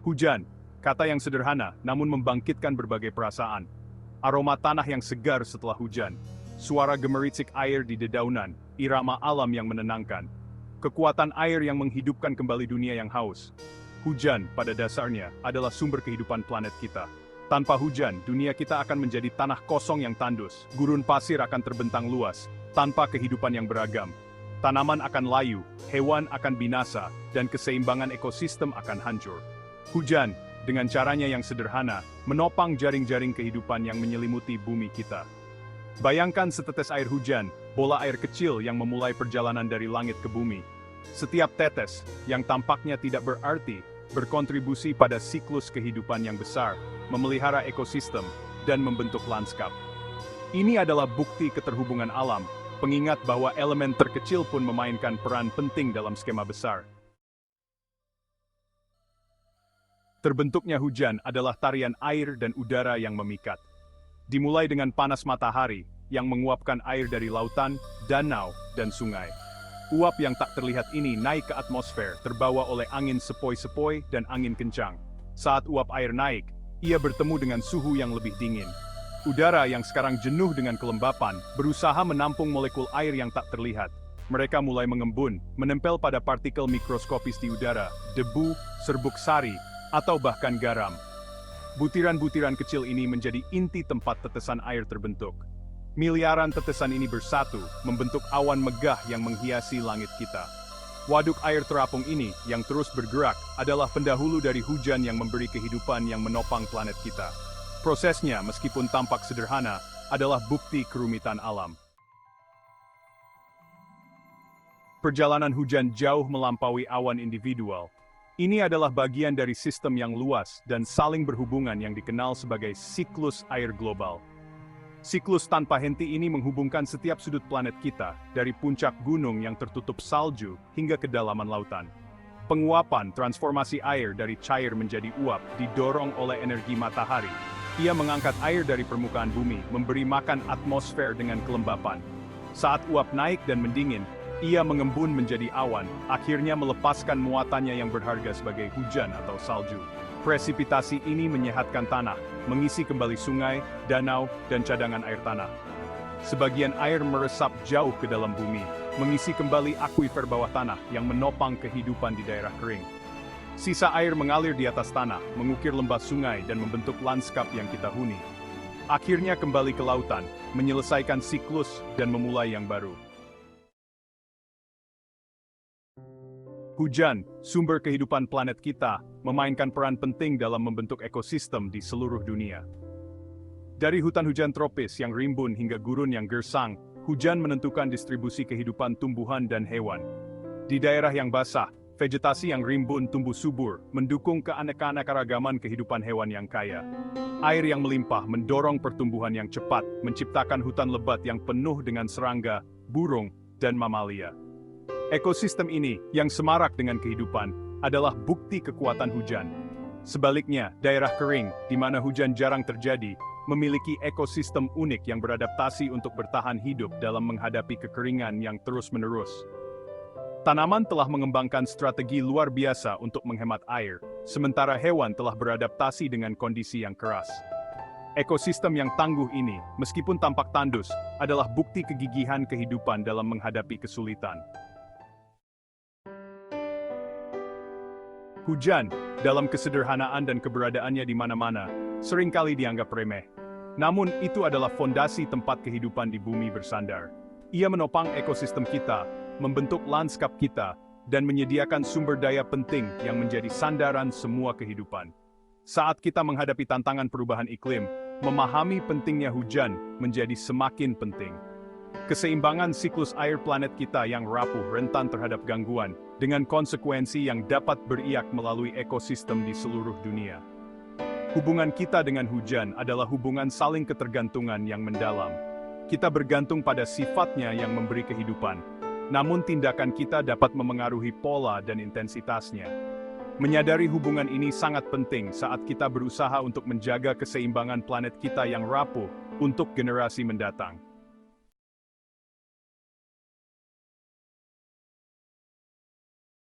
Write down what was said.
Hujan, kata yang sederhana namun membangkitkan berbagai perasaan. Aroma tanah yang segar setelah hujan, suara gemericik air di dedaunan, irama alam yang menenangkan. Kekuatan air yang menghidupkan kembali dunia yang haus. Hujan, pada dasarnya, adalah sumber kehidupan planet kita. Tanpa hujan, dunia kita akan menjadi tanah kosong yang tandus, gurun pasir akan terbentang luas, tanpa kehidupan yang beragam. Tanaman akan layu, hewan akan binasa, dan keseimbangan ekosistem akan hancur. Hujan, dengan caranya yang sederhana, menopang jaring-jaring kehidupan yang menyelimuti bumi kita. Bayangkan setetes air hujan, bola air kecil yang memulai perjalanan dari langit ke bumi. Setiap tetes, yang tampaknya tidak berarti, berkontribusi pada siklus kehidupan yang besar, memelihara ekosistem, dan membentuk lanskap. Ini adalah bukti keterhubungan alam, pengingat bahwa elemen terkecil pun memainkan peran penting dalam skema besar. Terbentuknya hujan adalah tarian air dan udara yang memikat. Dimulai dengan panas matahari yang menguapkan air dari lautan, danau, dan sungai. Uap yang tak terlihat ini naik ke atmosfer terbawa oleh angin sepoi-sepoi dan angin kencang. Saat uap air naik, ia bertemu dengan suhu yang lebih dingin. Udara yang sekarang jenuh dengan kelembapan berusaha menampung molekul air yang tak terlihat. Mereka mulai mengembun, menempel pada partikel mikroskopis di udara, debu, serbuk sari, atau bahkan garam. Butiran-butiran kecil ini menjadi inti tempat tetesan air terbentuk. Miliaran tetesan ini bersatu, membentuk awan megah yang menghiasi langit kita. Waduk air terapung ini, yang terus bergerak, adalah pendahulu dari hujan yang memberi kehidupan yang menopang planet kita. Prosesnya, meskipun tampak sederhana, adalah bukti kerumitan alam. Perjalanan hujan jauh melampaui awan individual. Ini adalah bagian dari sistem yang luas dan saling berhubungan yang dikenal sebagai siklus air global. Siklus tanpa henti ini menghubungkan setiap sudut planet kita, dari puncak gunung yang tertutup salju hingga kedalaman lautan. Penguapan transformasi air dari cair menjadi uap didorong oleh energi matahari. Ia mengangkat air dari permukaan bumi, memberi makan atmosfer dengan kelembapan. Saat uap naik dan mendingin, ia mengembun menjadi awan, akhirnya melepaskan muatannya yang berharga sebagai hujan atau salju. Presipitasi ini menyehatkan tanah, mengisi kembali sungai, danau, dan cadangan air tanah. Sebagian air meresap jauh ke dalam bumi, mengisi kembali akuifer bawah tanah yang menopang kehidupan di daerah kering. Sisa air mengalir di atas tanah, mengukir lembah sungai dan membentuk lanskap yang kita huni. Akhirnya kembali ke lautan, menyelesaikan siklus dan memulai yang baru. Hujan, sumber kehidupan planet kita, memainkan peran penting dalam membentuk ekosistem di seluruh dunia. Dari hutan hujan tropis yang rimbun hingga gurun yang gersang, hujan menentukan distribusi kehidupan tumbuhan dan hewan. Di daerah yang basah, vegetasi yang rimbun tumbuh subur, mendukung keanekaragaman kehidupan hewan yang kaya. Air yang melimpah mendorong pertumbuhan yang cepat, menciptakan hutan lebat yang penuh dengan serangga, burung, dan mamalia. Ekosistem ini, yang semarak dengan kehidupan, adalah bukti kekuatan hujan. Sebaliknya, daerah kering, di mana hujan jarang terjadi, memiliki ekosistem unik yang beradaptasi untuk bertahan hidup dalam menghadapi kekeringan yang terus-menerus. Tanaman telah mengembangkan strategi luar biasa untuk menghemat air, sementara hewan telah beradaptasi dengan kondisi yang keras. Ekosistem yang tangguh ini, meskipun tampak tandus, adalah bukti kegigihan kehidupan dalam menghadapi kesulitan. Hujan, dalam kesederhanaan dan keberadaannya di mana-mana, seringkali dianggap remeh. Namun, itu adalah fondasi tempat kehidupan di bumi bersandar. Ia menopang ekosistem kita, membentuk lanskap kita, dan menyediakan sumber daya penting yang menjadi sandaran semua kehidupan. Saat kita menghadapi tantangan perubahan iklim, memahami pentingnya hujan menjadi semakin penting. Keseimbangan siklus air planet kita yang rapuh rentan terhadap gangguan, dengan konsekuensi yang dapat beriak melalui ekosistem di seluruh dunia. Hubungan kita dengan hujan adalah hubungan saling ketergantungan yang mendalam. Kita bergantung pada sifatnya yang memberi kehidupan, namun tindakan kita dapat memengaruhi pola dan intensitasnya. Menyadari hubungan ini sangat penting saat kita berusaha untuk menjaga keseimbangan planet kita yang rapuh untuk generasi mendatang.